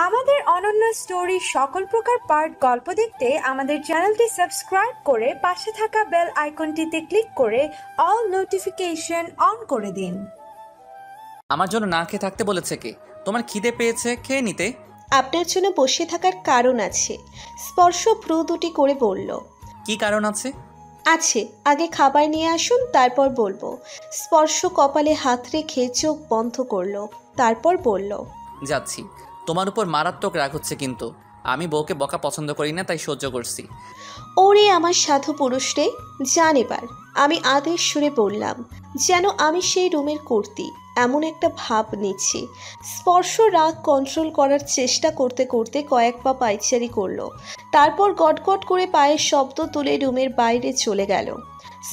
আমাদের অনন্য স্টোরি সকল প্রকার পার্ট গল্প দেখতে আমাদের চ্যানেলটি সাবস্ক্রাইব করে পাশে থাকা বেল আইকনটিতে ক্লিক করে অল নোটিফিকেশন অন করে দিন। আমার জন্য না খেয়ে থাকতে বলেছে কে? তোমার খিদে পেয়েছে, খেয়ে নিতে। আপনার জন্য বসে থাকার কারণ আছে। স্পর্শ ভ্রু দুটি করে বলল। কি কারণ আছে? আছে, আগে খাবার নিয়ে আসুন, তারপর বলবো। স্পর্শ কপালে হাত রেখে চোখ বন্ধ করলো, তারপর বলল, যাচ্ছি। তোমার উপর মারাত্মক রাগ হচ্ছে, কিন্তু আমি বউকে বকা পছন্দ করি না, তাই সহ্য করছি। ওরে আমার সাধু পুরুষ রে, জান এবার। আমি আদেশ সুরে বললাম, যেন আমি সেই রুমের কর্ত্রী, এমন একটা ভাব নিচ্ছি। স্পর্শ রাগ কন্ট্রোল করার চেষ্টা করতে করতে কয়েক পা পায়চারি করলো, তারপর গটগট করে পায়ের শব্দ তুলে রুমের বাইরে চলে গেল।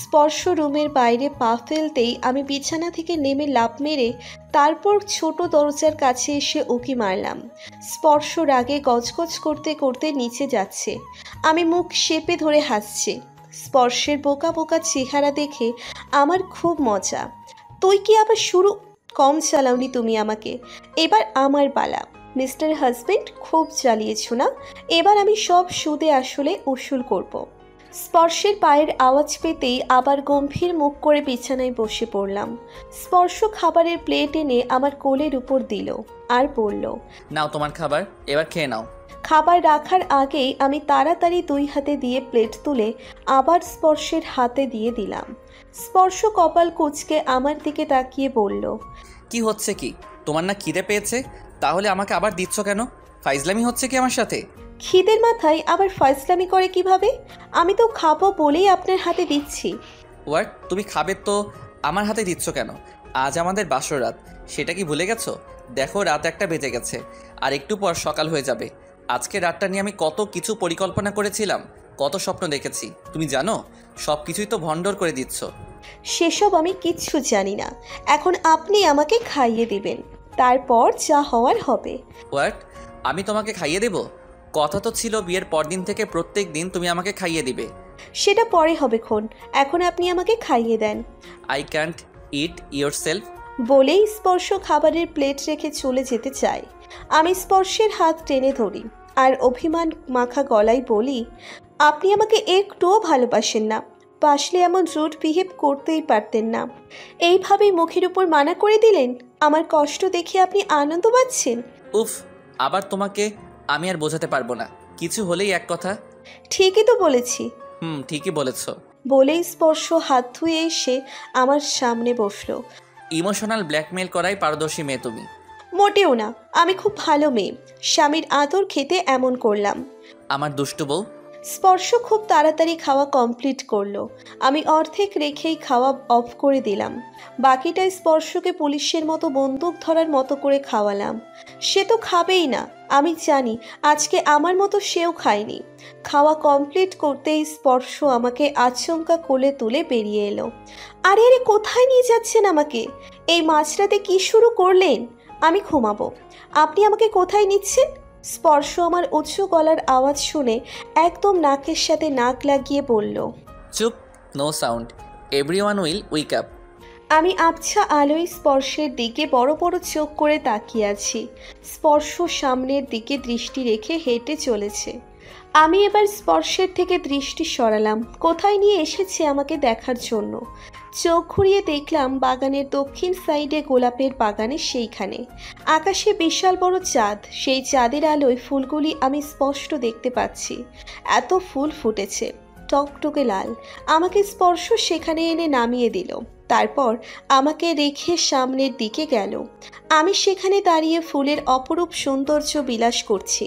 স্পর্শ রুমের বাইরে পা ফেলতেই আমি বিছানা থেকে নেমে লাফ মেরে তারপর ছোট দরজার কাছে এসে উকি মারলাম। স্পর্শ রাগে গজগজ করতে করতে নিচে যাচ্ছে, আমি মুখ চেপে ধরে হাসছি। স্পর্শের বোকা বোকা চেহারা দেখে আমার খুব মজা। তুই কি আবার শুরু? কম চালাওনি তুমি আমাকে, এবার আমার পালা। মিস্টার হাজবেন্ড, খুব চালিয়েছ না? এবার আমি সব সুদে আসলে উসুল করব। স্পর্শের পায়ের আওয়াজ পেতেই আবার গম্ভীর মুখ করে বিছানায় বসে পড়লাম। স্পর্শ খাবারের প্লেট এনে আমার কোলের উপর দিল আর বলল, নাও তোমার খাবার, এবার খেয়ে নাও। খাবার রাখার আগেই আমি তাড়াতাড়ি 2 হাতে দিয়ে প্লেট তুলে আবার স্পর্শের হাতে দিয়ে দিলাম। স্পর্শ কপাল কুঁচকে আমার দিকে তাকিয়ে বলল, কি হচ্ছে কি? তোমার না খিদে পেয়েছে? তাহলে আমাকে আবার দিচ্ছ কেন? ফাইজলামি হচ্ছে কি আমার সাথে? খিদের মাথায় আবার ফাজলামি করে কিভাবে? আমি তো খাবো বলেই আপনার হাতে দিচ্ছি। ওয়াট? তুমি খাবে তো আমার হাতে দিচ্ছ কেন? আজ আমাদের বাসর রাত, সেটা কি ভুলে গেছো? দেখো, রাত 1টা বেজে গেছে, আর একটু পর সকাল হয়ে যাবে। আজকে রাতটা নিয়ে আমি কত কিছু পরিকল্পনা করেছিলাম, কত স্বপ্ন দেখেছি, তুমি জানো? সব কিছুই তো ভণ্ডর করে দিচ্ছ। সেসব আমি কিচ্ছু জানি না। এখন আপনি আমাকে খাইয়ে দিবেন, তারপর যা হওয়ার হবে। হোয়াট? আমি তোমাকে খাইয়ে দেব? কথা তো ছিল বিয়ের পরদিন থেকে প্রত্যেক দিন তুমি আমাকে খাইয়ে দিবে। সেটা পরে হবে খন, এখন আপনি আমাকে খাইয়ে দেন। I can't eat yourself. বলেই স্পর্শ খাবারের প্লেট রেখে চলে যেতে চায়। আমি স্পর্শের হাত টেনে ধরি আর অভিমান মাখা গলায় বলি, আপনি আমাকে একটুও ভালোবাসেন না। বাসলে এমন রুড বিহেভ করতেই পারতেন না। এইভাবেই মুখের উপর মানা করে দিলেন। আমার কষ্ট দেখে আপনি আনন্দ পাচ্ছেন? উফ, আবার তোমাকে আমি আর বোঝাতে পারবো না, কিছু হলেই এক কথা। ঠিকই তো বলেছি। ঠিকই বলেছো। বলেই স্পর্শ হাত ধুয়ে এসে আমার সামনে বসলো। ইমোশনাল ব্ল্যাকমেল করাই পারদর্শী মেয়ে তুমি। মোটেও না, আমি খুব ভালো মেয়ে। স্বামীর আদর খেতে এমন করলাম। আমার দুষ্টু বউ। স্পর্শ খুব তাড়াতাড়ি খাওয়া কমপ্লিট করলো। আমি অর্ধেক রেখেই খাওয়া অফ করে দিলাম। বাকিটা স্পর্শকে পুলিশের মতো বন্দুক ধরার মতো করে খাওয়ালাম। সে তো খাবেই না, আমি জানি। আজকে আমার মতো সেও খায়নি। খাওয়া কমপ্লিট করতেই স্পর্শ আমাকে আচমকা কোলে তুলে বেরিয়ে এলো। আরে আরে, কোথায় নিয়ে যাচ্ছেন আমাকে? এই মাঝরাতে কি শুরু করলেন? আমি ঘুমাবো, আপনি আমাকে কোথায় নিচ্ছেন? স্পর্শ আমার উচ্চ গলার আওয়াজ শুনে একদম নাকের সাথে নাক লাগিয়ে বলল, চুপ, no sound, everyone will wake up. আমি আবছা আলোয় স্পর্শের দিকে বড় বড় চোখ করে তাকিয়ে আছি। স্পর্শ সামনের দিকে দৃষ্টি রেখে হেঁটে চলেছে। আমি এবার স্পর্শের থেকে দৃষ্টি সরালাম, কোথায় নিয়ে এসেছে আমাকে দেখার জন্য। চোখ ঘুরিয়ে দেখলাম বাগানের দক্ষিণ সাইডে গোলাপের বাগানে, সেইখানে আকাশে বিশাল বড় চাঁদ। সেই চাঁদের আলোয় ফুলগুলি আমি স্পষ্ট দেখতে পাচ্ছি। এত ফুল ফুটেছে, টকটকে লাল। আমাকে স্পর্শ সেখানে এনে নামিয়ে দিল, তারপর আমাকে রেখে সামনের দিকে গেল। আমি সেখানে দাঁড়িয়ে ফুলের অপরূপ সৌন্দর্য বিলাস করছি।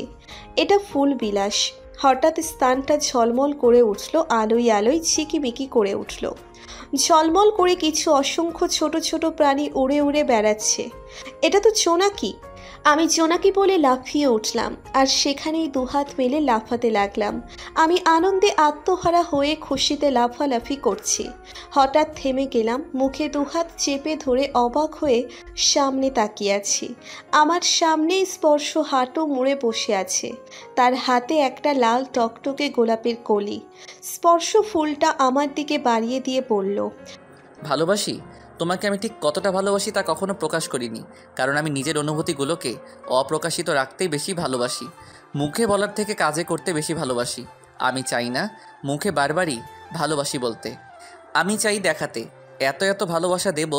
এটা ফুল বিলাস। হঠাৎ স্থানটা ঝলমল করে উঠল, আলোয় আলোয় ঝিকিমিকি করে উঠল। ঝলমল করে কিছু অসংখ্য ছোট ছোট প্রাণী উড়ে উড়ে বেড়াচ্ছে। এটা তো জোনাকি। আমি জোনাকি বলে লাফিয়ে উঠলাম আর সেখানেই দুহাত মেলে লাফাতে লাগলাম। আমি আনন্দে আত্মহারা হয়ে খুশিতে লাফালাফি করছি। হঠাৎ থেমে গেলাম, মুখে দুহাত চেপে ধরে অবাক হয়ে সামনে তাকিয়ে আছি। আমার সামনে স্পর্শ হাঁটু মুড়ে বসে আছে, তার হাতে একটা লাল টকটকে গোলাপের কলি। স্পর্শ ফুলটা আমার দিকে বাড়িয়ে দিয়ে বলল, ভালোবাসি, তোমাকে আমি ঠিক কতটা ভালোবাসি তা কখনো প্রকাশ করিনি, কারণ আমি নিজের অনুভূতিগুলোকে অপ্রকাশিত রাখতেই বেশি ভালোবাসি। মুখে বলার থেকে কাজে করতে বেশি ভালোবাসি। আমি চাই না মুখে বারবারই ভালোবাসি বলতে, আমি চাই দেখাতে এত এত ভালোবাসা দেব,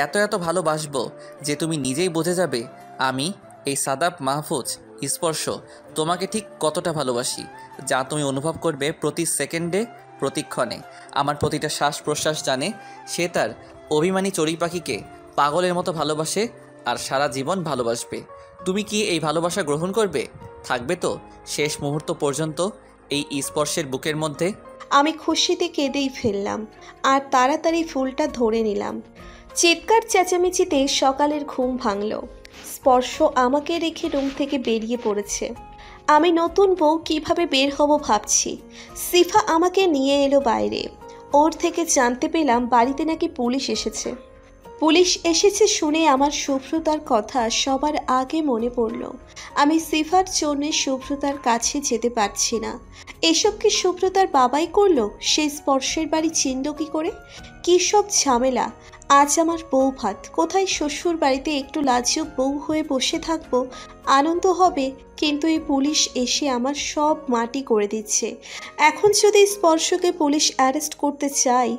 এত এত ভালোবাসবো যে তুমি নিজেই বুঝে যাবে আমি এই সাদাব মাহফুজ স্পর্শ তোমাকে ঠিক কতটা ভালোবাসি, যা তুমি অনুভব করবে প্রতি সেকেন্ডে, প্রতিক্ষণে। আমার প্রতিটা শ্বাস প্রশ্বাস জানে সে তার অভিমানী চড়ুই পাখিকে পাগলের মতো ভালোবাসে আর সারা জীবন ভালোবাসবে। তুমি কি এই ভালোবাসা গ্রহণ করবে? থাকবে তো শেষ মুহূর্ত পর্যন্ত এই স্পর্শের বুকের মধ্যে? আমি খুশিতে কেঁদেই ফেললাম আর তাড়াতাড়ি ফুলটা ধরে নিলাম। চিৎকার চেঁচামেচিতে সকালের ঘুম ভাঙল। স্পর্শ আমাকে রেখে রুম থেকে বেরিয়ে পড়েছে। আমি নতুন বউ কিভাবে বের হব ভাবছি। সিফা আমাকে নিয়ে এলো বাইরে। ওর থেকে জানতে পেলাম বাড়িতে নাকি পুলিশ এসেছে। পুলিশ এসেছে শুনে আমার শুভ্রতার কথা সবার আগে মনে পড়ল। আমি সিফার জন্যে শুভ্রতার কাছে যেতে পারছি না। এসব কি শুভ্রতার বাবাই করলো? সেই স্পর্শের বাড়ি চিনল কি করে? কী সব ঝামেলা! আজ আমার বউ ভাত, কোথায় শ্বশুর বাড়িতে একটু লাজুক বউ হয়ে বসে থাকবো, আনন্দ হবে, কিন্তু এই পুলিশ এসে আমার সব মাটি করে দিচ্ছে। এখন যদি স্পর্শকে পুলিশ অ্যারেস্ট করতে চায়,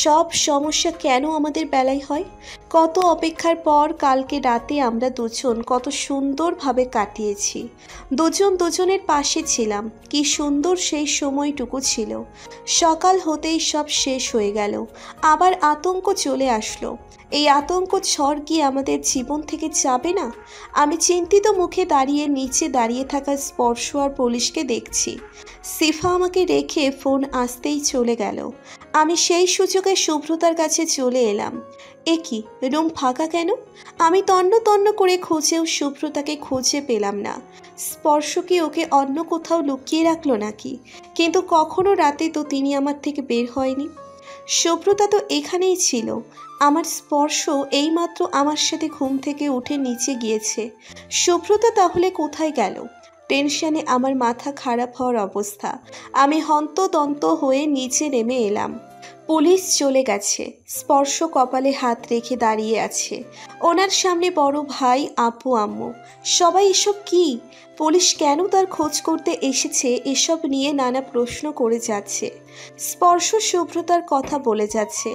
সব সমস্যা কেন আমাদের বেলায় হয়? কত অপেক্ষার পর কালকে রাতে আমরা দুজন কত সুন্দরভাবে কাটিয়েছি। দুজন দুজনের পাশে ছিলাম। কি সুন্দর সেই সময়টুকু ছিল। সকাল হতেই সব শেষ হয়ে গেল। আবার আতঙ্ক চলে আসলো। এই আতঙ্ক ঝড় কি আমাদের জীবন থেকে যাবে না? আমি চিন্তিত মুখে দাঁড়িয়ে নিচে দাঁড়িয়ে থাকা স্পর্শ আর পুলিশকে দেখছি। সিফা আমাকে রেখে ফোন আসতেই চলে গেল। আমি সেই সুযোগে শুভ্রতার কাছে চলে এলাম। এ কি, রুম ফাঁকা কেন? আমি তন্ন তন্ন করে খুঁজেও শুভ্রতাকে খুঁজে পেলাম না। স্পর্শ কি ওকে অন্য কোথাও লুকিয়ে রাখলো নাকি? কিন্তু কখনো রাতে তো তিনি আমার থেকে বের হয়নি। শুভ্রতা তো এখানেই ছিল। আমার স্পর্শ এইমাত্র আমার সাথে ঘুম থেকে উঠে নিচে গিয়েছে। শুভ্রতা তাহলে কোথায় গেল? টেনশনে আমার মাথা খারাপ হওয়ার অবস্থা। আমি হন্তদন্ত হয়ে নিচে নেমে এলাম। পুলিশ চলে গেছে। স্পর্শ কপালে হাত রেখে দাঁড়িয়ে আছে। ওনার সামনে বড় ভাই, আপু, আম্মু। সবাই এসব কি? পুলিশ কেন তার খোঁজ করতে এসেছে, এসব নিয়ে নানা প্রশ্ন করে যাচ্ছে। স্পর্শ শুভ্রতার কথা বলে যাচ্ছে।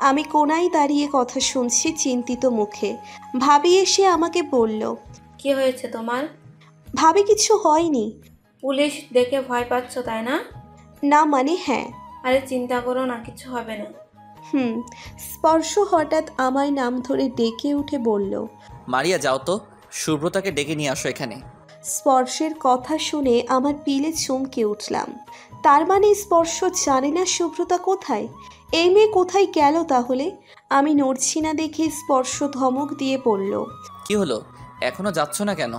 আমি কোনায় দাঁড়িয়ে কথা শুনছি চিন্তিত মুখে। ভাবি এসে আমাকে বলল, কি হয়েছে তোমার? ভাবি কিছু হয়নি। পুলিশ দেখে ভয় পাচ্ছ তাই না? না মানে হ্যাঁ। আরে চিন্তা করো না, কিছু হবে না। স্পর্শ হঠাৎ আমার নাম ধরে ডেকে উঠে বলল, মারিয়া যাও তো, শুভ্রতাকে ডেকে নিয়ে আসো এখানে। স্পর্শের কথা শুনে আমার পিলে চমকে উঠলাম। তার মানে স্পর্শ জানে না শুভ্রতা কোথায়? এই মেয়ে কোথায় গেল তাহলে? আমি নড়ছি না দেখে স্পর্শ ধমক দিয়ে বলল, কি হলো, এখনো যাচ্ছ না কেন?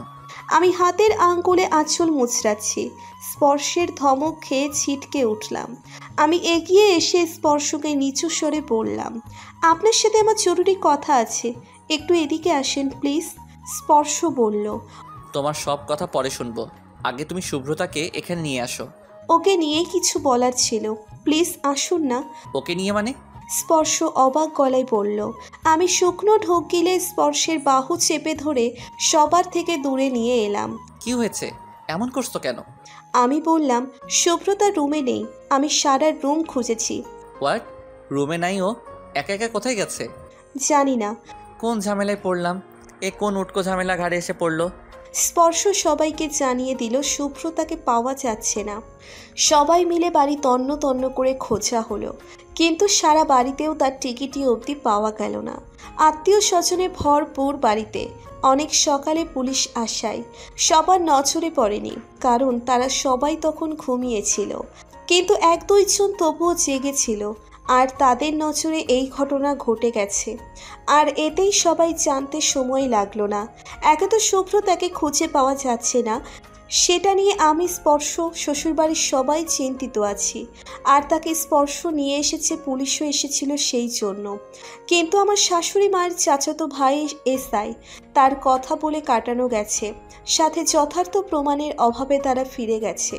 আমি হাতের আঙ্গুলে আঁচল মুচড়াচ্ছি। স্পর্শের ধমক খেয়ে ছিটকে উঠলাম। আমি এগিয়ে এসে স্পর্শকে নিচু স্বরে বললাম, আপনার সাথে আমার জরুরি কথা আছে, একটু এদিকে আসেন প্লিজ। স্পর্শ বলল, তোমার সব কথা পরে শুনবো, আগে তুমি শুভ্রতাকে এখানে নিয়ে আসো। ওকে নিয়ে কিছু বলার ছিল, প্লিজ আসুন না। ওকে নিয়ে মানে? স্পর্শ অবাক গলায় বলল। আমি শুকনো ঢোক গিলে স্পর্শের বাহু চেপে ধরে সবার থেকে দূরে নিয়ে এলাম। কি হয়েছে, এমন করছো কেন? আমি বললাম, শুভ্রতা রুমে নেই, আমি সারা রুম খুঁজেছি। হোয়াট? রুমে নাই ও? একা একা কোথায় গেছে? জানি না। কোন ঝামেলায় পড়লাম? এ কোন উটকো ঝামেলা ঘাড়ে এসে পড়লো? স্পর্শ সবাইকে জানিয়ে দিল শুভ্রতাকে পাওয়া যাচ্ছে না। সবাই মিলে বাড়ি তন্ন তন্ন করে খোঁজা হলো, কিন্তু সারা বাড়িতেও তার টিকিটি অবধি পাওয়া গেল না। আত্মীয় স্বজনে ভরপুর বাড়িতে। অনেক সকালে পুলিশ আসায় সবার নজরে পড়েনি, কারণ তারা সবাই তখন ঘুমিয়েছিল। কিন্তু এক দুইজন তবুও জেগেছিল, আর তাদের নজরে এই ঘটনা ঘটে গেছে। আর এতেই সবাই জানতে সময় লাগলো না। একে তো শুভ্রতাকে খুঁজে পাওয়া যাচ্ছে না, সেটা নিয়ে আমি, স্পর্শ, শ্বশুরবাড়ির সবাই চিন্তিত আছি। আর তাকে স্পর্শ নিয়ে এসেছে, পুলিশও এসেছিল সেই জন্য। কিন্তু আমার শাশুড়ি মায়ের চাচাতো ভাই এসআই, তার কথা বলে কাটানো গেছে, সাথে যথার্থ প্রমাণের অভাবে তারা ফিরে গেছে।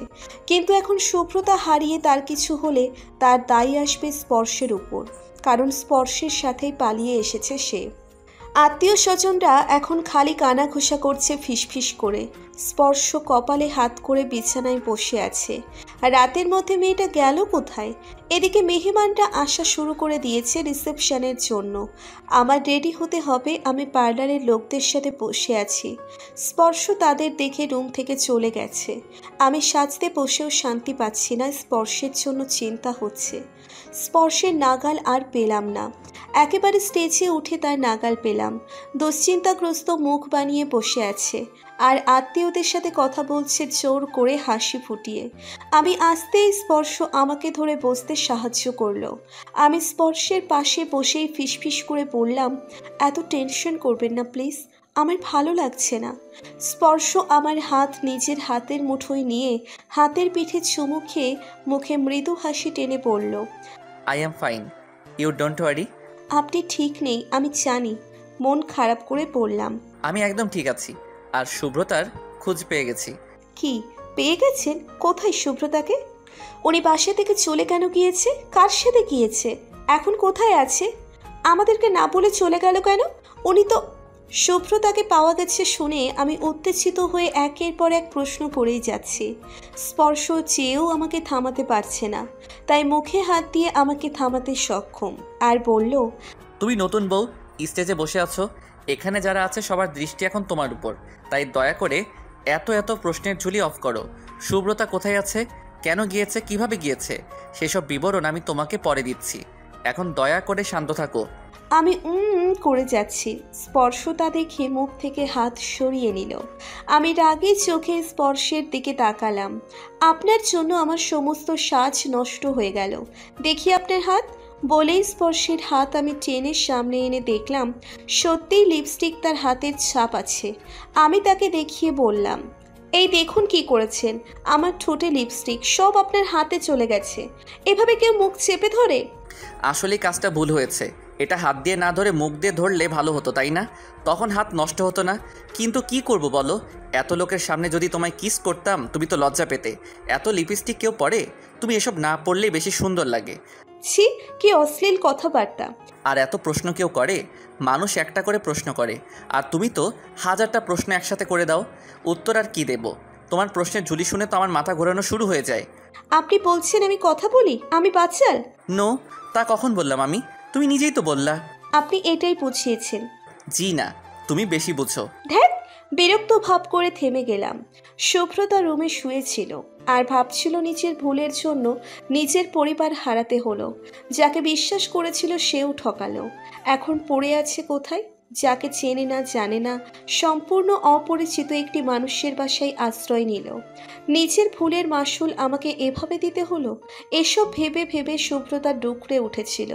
কিন্তু এখন শুভ্রতা হারিয়ে তার কিছু হলে তার দায় আসবে স্পর্শের উপর। কারণ স্পর্শের সাথেই পালিয়ে এসেছে সে। আত্মীয় স্বজনরা এখন খালি কানাঘুষা করছে ফিসফিস করে। স্পর্শ কপালে হাত করে বিছানায় বসে আছে। আর রাতের মধ্যে মেয়েটা গেল কোথায়? এদিকে মেহমানরা আসা শুরু করে দিয়েছে রিসেপশনের জন্য। আমার রেডি হতে হবে, আমি পার্লারের লোকদের সাথে বসে আছি। স্পর্শ তাদের দেখে রুম থেকে চলে গেছে। আমি সাজতে বসেও শান্তি পাচ্ছি না, স্পর্শের জন্য চিন্তা হচ্ছে। স্পর্শের নাগাল আর পেলাম না, একেবারে স্টেজে উঠে তার নাগাল পেলাম। দুশ্চিন্তাগ্রস্ত মুখ বানিয়ে বসে আছে আর আত্মীয়দের সাথে কথা বলছে জোর করে হাসি ফুটিয়ে। আমি আসতেই স্পর্শ আমাকে ধরে বসতে সাহায্য করলো। আমি স্পর্শের পাশে বসেই ফিসফিস করে বললাম, এত টেনশন করবেন না প্লিজ, আমার ভালো লাগছে না। স্পর্শ আমার হাত নিজের হাতের মুঠোয় নিয়ে হাতের পিঠে চুমু খেয়ে মুখে মৃদু হাসি টেনে বলল, I am fine, you don't worry. আপনি ঠিক নেই আমি জানি। মন খারাপ করে বললাম, আমি একদম ঠিক আছি, আর শুভ্রতার খোঁজ পেয়ে গেছি। কি পেয়ে গেছেন? কোথায় শুভ্রতাকে? উনি বাসা থেকে চলে কেন গিয়েছে? কার সাথে গিয়েছে? এখন কোথায় আছে? আমাদেরকে না বলে চলে গেল কেন? উনি তো... শুভ্রতাকে পাওয়া গেছে শুনে আমি উত্তেজিত হয়ে একের পর এক প্রশ্ন করেই যাচ্ছি। স্পর্শ চেয়েও আমাকে থামাতে পারছে না, তাই মুখে হাত দিয়ে আমাকে থামাতে সক্ষম আর বলল, তুমি নতুন বউ, স্টেজে বসে আছো, এখানে যারা আছে সবার দৃষ্টি এখন তোমার উপর, তাই দয়া করে এত এত প্রশ্নের ঝুলি অফ করো। শুভ্রতা কোথায় আছে, কেন গিয়েছে, কিভাবে গিয়েছে, সেসব বিবরণ আমি তোমাকে পরে দিচ্ছি। এখন দয়া করে শান্ত থাকো। আমি করে যাচ্ছি। স্পর্শ তা দেখে মুখ থেকে হাত সরিয়ে নিল। আমি রাগে চোখে স্পর্শের দিকে তাকালাম। আপনার জন্য আমার সমস্ত সাজ নষ্ট হয়ে গেল, দেখি আপনার হাত। বলেই স্পর্শের হাত আমি টেনে সামনে এনে দেখলাম সত্যিই লিপস্টিক তার হাতের ছাপ আছে। আমি তাকে দেখিয়ে বললাম, এই দেখুন কি করেছেন, আমার ঠোঁটে লিপস্টিক, সব আপনার হাতে চলে গেছে। এভাবে কেউ মুখ চেপে ধরে? আসলে কাজটা ভুল হয়েছে, এটা হাত দিয়ে না ধরে মুখ দিয়ে ধরলে ভালো হতো, তাই না? তখন হাত নষ্ট হতো না। কিন্তু কি করব বলো, এত লোকের সামনে যদি তোমায় কিস করতাম তুমি তো লজ্জা পেতে। এত লিপস্টিক কেউ পরে? তুমি এসব না পরলেই বেশি সুন্দর লাগে। ছি, কি অশ্লীল কথাবার্তা। আর এত প্রশ্ন কেউ করে? মানুষ একটা করে প্রশ্ন করে, আর তুমি তো হাজারটা প্রশ্ন একসাথে করে দাও। উত্তর আর কি দেব? তোমার প্রশ্নের ঝুলি শুনে তো আমার মাথা ঘোরানো শুরু হয়ে যায়। আপনি বলছেন আমি কথা বলি, আমি বাচাল? নো, তা কখন বললাম আমি? তুমি নিজেই তো বললা। আপনি এটাই বুঝিয়েছেন। জি না, তুমি বেশি বুঝো। ধ্যাৎ, বিরক্ত ভাব করে থেমে গেলাম। শুভ্রতা রুমে শুয়েছিল আর ভাবছিল নিজের ভুলের জন্য নিজের পরিবার হারাতে হলো। যাকে বিশ্বাস করেছিল সেও ঠকালো। এখন পড়ে আছে কোথায়? যাকে চেনে না জানে না, সম্পূর্ণ অপরিচিত একটি মানুষের বাসায় আশ্রয় নিল। নিজের ভুলের মাসুল আমাকে এভাবে দিতে হলো। এসব ভেবে ভেবে শুভ্রতা ডুকরে উঠেছিল।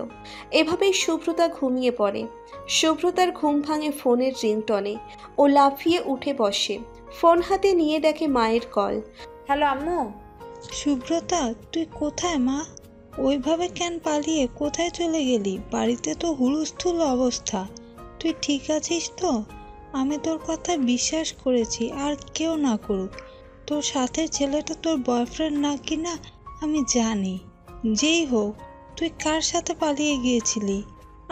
এভাবেই শুভ্রতা ঘুমিয়ে পড়ে। শুভ্রতার ঘুম ভাঙে ফোনের রিংটনে। ও লাফিয়ে উঠে বসে, ফোন হাতে নিয়ে দেখে মায়ের কল। হ্যালো আম্মু। সুব্রতা, তুই কোথায় মা? ওইভাবে কেন পালিয়ে কোথায় চলে গেলি? বাড়িতে তো হুলস্থুল অবস্থা। তুই ঠিক আছিস তো? আমি তোর কথা বিশ্বাস করেছি, আর কেউ না করুক। তোর সাথে ছেলেটা তোর বয়ফ্রেন্ড না কি না আমি জানি। যেই হোক, তুই কার সাথে পালিয়ে গিয়েছিলি?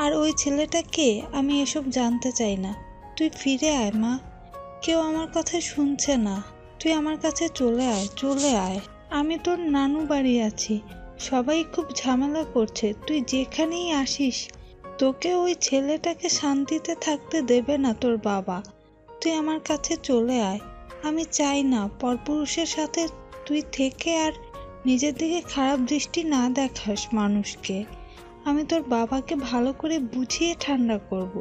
আর ওই ছেলেটা কে আমি এসব জানতে চাই না। তুই ফিরে আয় মা, কেউ আমার কথা শুনছে না। তুই আমার কাছে চলে আয়, চলে আয়। আমি তোর নানু বাড়ি আছি, সবাই খুব ঝামেলা করছে। তুই যেখানেই আসিস তোকে ওই ছেলেটাকে শান্তিতে থাকতে দেবে না তোর বাবা। তুই আমার কাছে চলে আয়। আমি চাই না পরপুরুষের সাথে তুই থেকে আর নিজের দিকে খারাপ দৃষ্টি না দেখাস মানুষকে। আমি তোর বাবাকে ভালো করে বুঝিয়ে ঠান্ডা করব।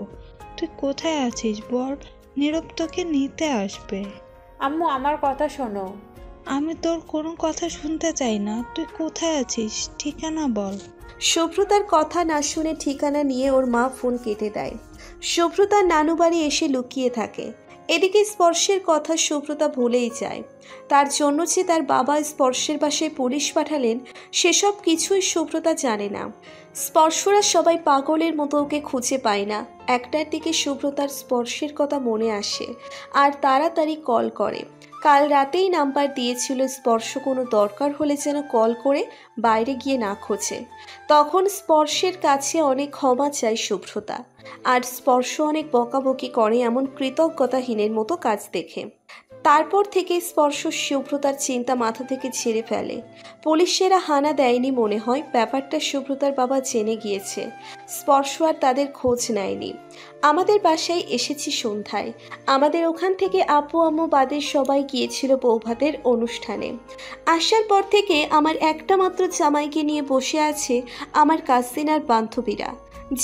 তুই কোথায় আছিস বল, নীরব তোকে নিতে আসবে। আম্মু আমার কথা শোনো। আমি তোর কোনো কথা শুনতে চাই না। তুই কোথায় আছিস, ঠিকানা বল। শুভ্রতার কথা না শুনে ঠিকানা নিয়ে ওর মা ফোন কেটে দেয়। শুভ্রতার নানু বাড়ি এসে লুকিয়ে থাকে। এদিকে স্পর্শের কথা শুভ্রতা ভুলেই যায়। তার জন্য যে তার বাবা স্পর্শের বাসায় পুলিশ পাঠালেন সেসব কিছুই শুভ্রতা জানে না। স্পর্শরা সবাই পাগলের মতো ওকে খুঁজে পায় না। একটার দিকে শুভ্রতার স্পর্শের কথা মনে আসে আর তাড়াতাড়ি কল করে। কাল রাতেই নাম্বার দিয়েছিল স্পর্শ কোনো দরকার হলে যেন কল করে বাইরে গিয়ে না খোঁজে। তখন স্পর্শের কাছে অনেক ক্ষমা চায় শুভ্রতা, আর স্পর্শ অনেক বকাবকি করে এমন কৃতজ্ঞতাহীনের মতো কাজ দেখে। তারপর থেকে স্পর্শ শুভ্রতার চিন্তা মাথা থেকে ঝেড়ে ফেলে। পুলিশেরা হানা দেয়নি মনে হয়, ব্যাপারটা শুভ্রতার বাবা জেনে গিয়েছে। স্পর্শ আর তাদের খোঁজ নেয়নি। আমাদের বাসায় এসেছি সন্ধ্যায়। আমাদের ওখান থেকে আপু আম্মু বাদের সবাই গিয়েছিল বৌভাতের অনুষ্ঠানে। আসার পর থেকে আমার একটা মাত্র জামাইকে নিয়ে বসে আছে আমার কাজিন আর বান্ধবীরা।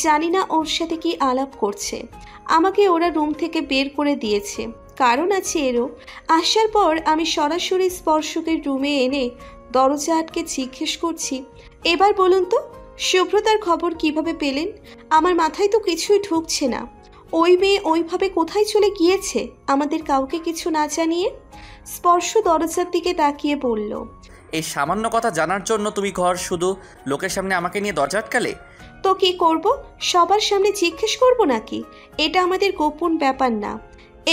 জানি না ওর সাথে কি আলাপ করছে। আমাকে ওরা রুম থেকে বের করে দিয়েছে, কারণ আছে এরও। আসার পর আমি সরাসরি স্পর্শকে রুমে এনে দরজা আটকে জিজ্ঞেস করছি, এবার বলুন তো শুভ্রতার খবর কিভাবে পেলেন? আমার মাথায় তো কিছুই ঢুকছে না। ওই মেয়ে ওইভাবে কোথায় চলে গিয়েছে আমাদের কাউকে কিছু না জানিয়ে? স্পর্শ দরজার দিকে তাকিয়ে বলল, এই সামান্য কথা জানার জন্য তুমি ঘর শুধু লোকের সামনে আমাকে নিয়ে দরজা আটকালে? তো কি করব? সবার সামনে জিজ্ঞেস করব নাকি? এটা আমাদের গোপন ব্যাপার না।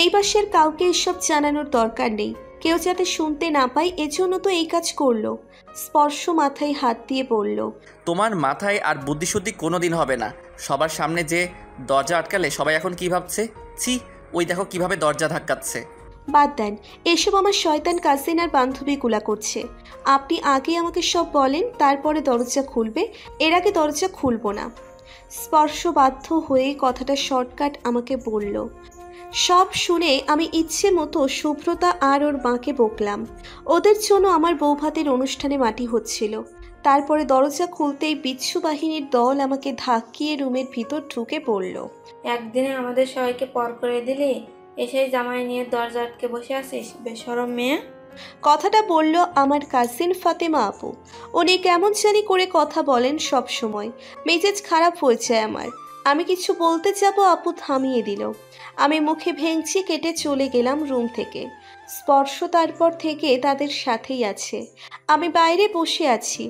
এই বাসের কাউকে এসব জানানোর দরকার নেই, কেউ যাতে শুনতে না পায়, এজন্য তো এই কাজ করলো। স্পর্শ মাথায় হাত দিয়ে বলল, তোমার মাথায় আর বুদ্ধিশুদ্ধি কোনো দিন হবে না। সবার সামনে যে দরজা আটকালে সবাই এখন কি ভাবছে? ছি, ওই দেখো কিভাবে দরজা ধাক্কাচ্ছে। বাদ দেন, এসব আমার শয়তান কাজিন আর বান্ধবীগুলা করছে। আপনি আগে আমাকে সব বলেন, তারপরে দরজা খুলবে, এর আগে দরজা খুলবো না। স্পর্শ বাধ্য হয়ে কথাটা শর্টকাট আমাকে বলল। সব শুনে আমি ইচ্ছে মতো শুভ্রতা আর ওর মাকে বকলাম। ওদের জন্য আমার বৌভাতের অনুষ্ঠানে মাটি হচ্ছিল। তারপরে দরজা খুলতেই বিচ্ছু বাহিনীর দল আমাকে ধাক্কিয়ে রুমের ভিতর ঢুকে পড়ল। একদিনে আমাদের সবাইকে পর করে দিলি, এসেই জামাই নিয়ে দরজা আটকে বসে আছিস, বেশরম মেয়ে। কথাটা বলল আমার কাজিন ফাতেমা আপু। উনি কেমন জানি করে কথা বলেন সব সময়, মেজাজ খারাপ হয়ে যায় আমার। আমি কিছু বলতে যাব, আপু থামিয়ে দিল। আমি মুখে ভেঙচি কেটে চলে গেলাম রুম থেকে। স্পর্শ তারপর থেকে তাদের সাথেই আছে। আমি বাইরে বসে আছি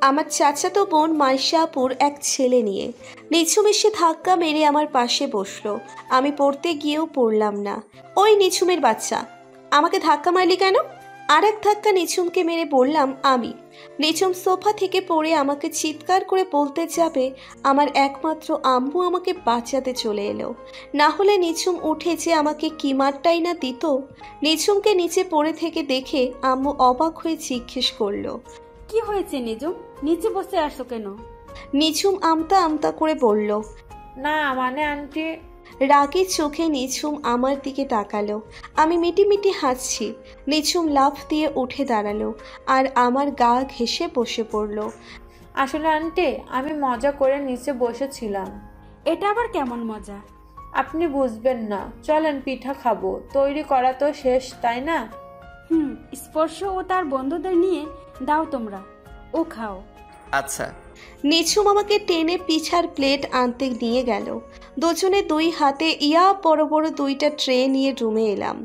আমার চাচাতো বোন মাইশা আপুর এক ছেলে নিয়ে। নিঝুম এসে ধাক্কা মেরে আমার পাশে বসলো। আমি পড়তে গিয়েও পড়লাম না। ওই নিঝুমের বাচ্চা, আমাকে ধাক্কা মারলি কেন? আর এক ধাক্কা নিঝুমকে মেরে বললাম আমি। নিঝুম সোফা থেকে পড়ে আমাকে চিৎকার করে বলতে যাবে আমার একমাত্র আম্মু আমাকে বাঁচাতে চলে এলো, না হলে নিঝুম উঠে যে আমাকে কি মারটাই না দিত। নিঝুমকে নিচে পড়ে থেকে দেখে আম্মু অবাক হয়ে জিজ্ঞেস করলো, কি হয়েছে নিজুম, নিচে বসে আসো কেন? নিঝুম আমতা আমতা করে বলল, না মানে আন্টি। রাগী চোখে নিঝুম আমার দিকে তাকালো। আমি মিটিমিটি হাসছি। নিঝুম লাফ দিয়ে উঠে দাঁড়ালো আর আমার গা ঘেঁষে বসে পড়লো। আসলে আন্টি আমি মজা করে নিচে বসেছিলাম। এটা আবার কেমন মজা? আপনি বুঝবেন না, চলেন পিঠা খাবো, তৈরি করা তো শেষ তাই না? স্পর্শ ও তার বন্ধুদের নিয়ে দাও তোমরা, ও খাও। আচ্ছা। নিঝুম আমাকে টেনে পিঠার প্লেট আনতে নিয়ে গেল। দুজনে দুই হাতে ইয়া বড় বড় দুইটা ট্রে নিয়ে রুমে এলাম।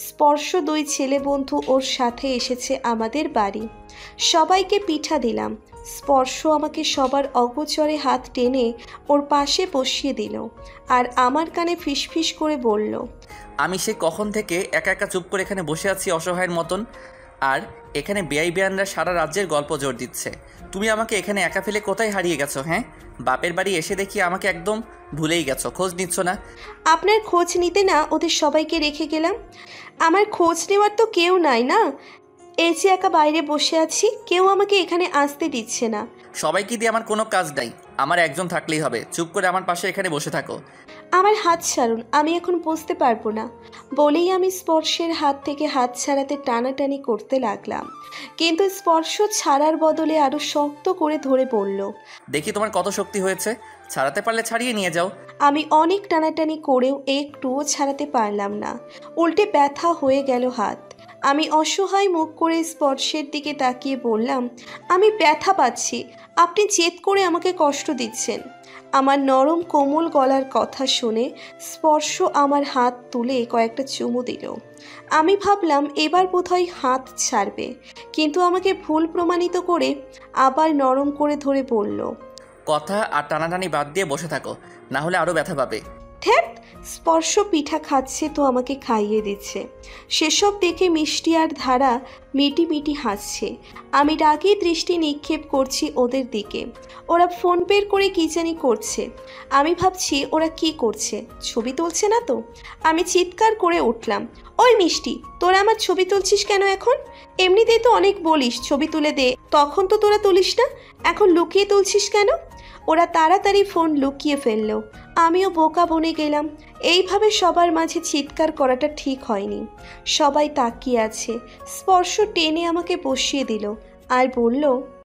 স্পর্শ দুই ছেলে বন্ধু ওর সাথে এসেছে আমাদের বাড়ি। সবাইকে পিঠা দিলাম। স্পর্শ আমাকে সবার অগোচরে হাত টেনে ওর পাশে বসিয়ে দিল আর আমার কানে ফিসফিস করে বলল, আমি সে কখন থেকে একা একা চুপ করে এখানে বসে আছি অসহায়ের মতন, আর এখানে বেআই বেয়ানরা সারা রাজ্যের গল্প জোর দিচ্ছে। তুমি আমাকে এখানে একা ফেলে কোথায় হারিয়ে গেছো? হ্যাঁ, বাপের বাড়ি এসে দেখি আমাকে একদম ভুলেই গেছো, খোঁজ নিচ্ছ না। আপনার খোঁজ নিতে না ওদের সবাইকে রেখে গেলাম। আমার খোঁজ নেওয়ার তো কেউ নাই না। এই যে একা বাইরে বসে আছি, কেউ আমাকে এখানে আসতে দিচ্ছে না। সবাইকে দিয়ে আমার কোনো কাজ নাই, আমার একজন থাকলেই হবে। চুপ করে আমার পাশে এখানে বসে থাকো। আমার হাত ছাড়ুন, আমি এখন বুঝতে পারবো না। বলেই আমি স্পর্শের হাত থেকে হাত ছাড়াতে টানাটানি করতে লাগলাম, কিন্তু স্পর্শ ছাড়ার বদলে আরো শক্ত করে ধরে বলল, দেখি তোমার কত শক্তি হয়েছে, ছাড়াতে পারলে ছাড়িয়ে নিয়ে যাও। আমি অনেক টানাটানি করেও একটুও ছাড়াতে পারলাম না, উল্টে ব্যথা হয়ে গেল হাত। আমি অসহায় মুখ করে স্পর্শের দিকে তাকিয়ে বললাম, আমি ব্যথা পাচ্ছি, আপনি জেদ করে আমাকে কষ্ট দিচ্ছেন। আমার নরম কোমল গলার কথা শুনে স্পর্শ আমার হাত তুলে কয়েকটা চুমু দিল। আমি ভাবলাম এবার বোধহয় হাত ছাড়বে, কিন্তু আমাকে ভুল প্রমাণিত করে আবার নরম করে ধরে বলল, কথা আর টানাটানি বাদ দিয়ে বসে থাকো, না হলে আরও ব্যথা পাবে। ধ্যাত, স্পর্শ পিঠা খাচ্ছে তো আমাকে খাইয়ে দিচ্ছে। সেসব দেখে মিষ্টি আর ধারা মিটি মিটি হাসছে। আমি রাগে দৃষ্টি নিক্ষেপ করছি ওদের দিকে। ওরা ফোন বের করে কী জানি করছে। আমি ভাবছি ওরা কি করছে, ছবি তুলছে না তো? আমি চিৎকার করে উঠলাম, ওই মিষ্টি, তোরা আমার ছবি তুলছিস কেন এখন? এমনিতেই তো অনেক বলিস ছবি তুলে দে, তখন তো তোরা তুলিস না, এখন লুকিয়ে তুলছিস কেন? ওরা তাড়াতাড়ি ফোন লুকিয়ে ফেললো। আমিও বোকা বনে গেলাম। এইভাবে সবার মাঝে চিৎকার করাটা ঠিক হয়নি। সবাই তাকিয়ে আছে। স্পর্শ টেনে আমাকে বসিয়ে দিল আর বলল,